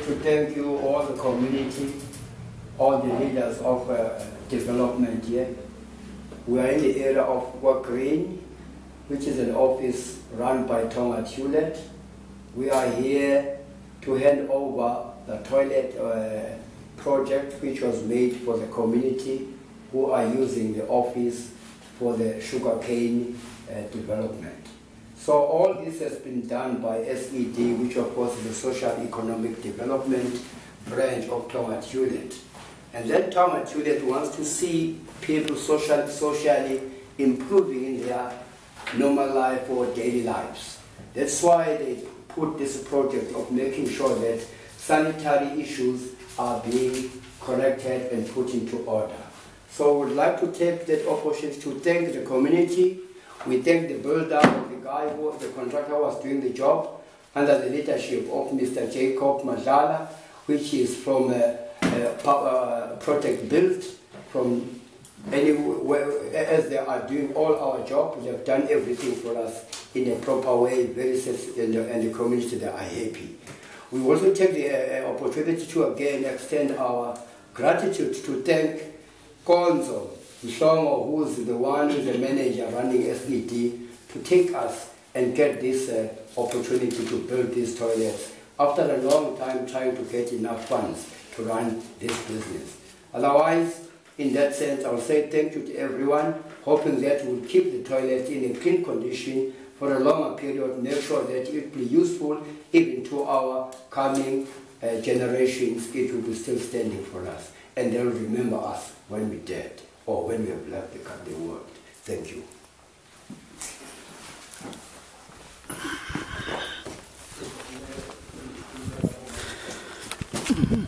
to thank you, all the community, all the leaders of development here. We are in the area of Work Green, which is an office run by Tonga Hewlett. We are here to hand over the toilet project which was made for the community who are using the office for the sugarcane development. So all this has been done by SED, which of course is the Social Economic Development branch of Tonga Hewlett. And then Tonga Hewlett wants to see people socially improving in their normal life or daily lives. That's why they put this project of making sure that sanitary issues are being corrected and put into order. So I would like to take that opportunity to thank the community. We thank the builder, the guy who, the contractor who was doing the job under the leadership of Mr. Jacob Madlala, which is from Project Build, from anywhere, as they are doing all our job. They have done everything for us in a proper way, very sensitive, and the community, they are happy. We also take the opportunity to again extend our gratitude to thank Konzo Mhlongo, who is the one who's the manager running SED, to take us and get this opportunity to build these toilets after a long time trying to get enough funds to run this business. Otherwise, in that sense, I will say thank you to everyone, hoping that we'll keep the toilet in a clean condition for a longer period, make sure that it will be useful even to our coming generations. It will be still standing for us, and they'll remember us when we're dead or when we have left the world. Thank you. Thank you.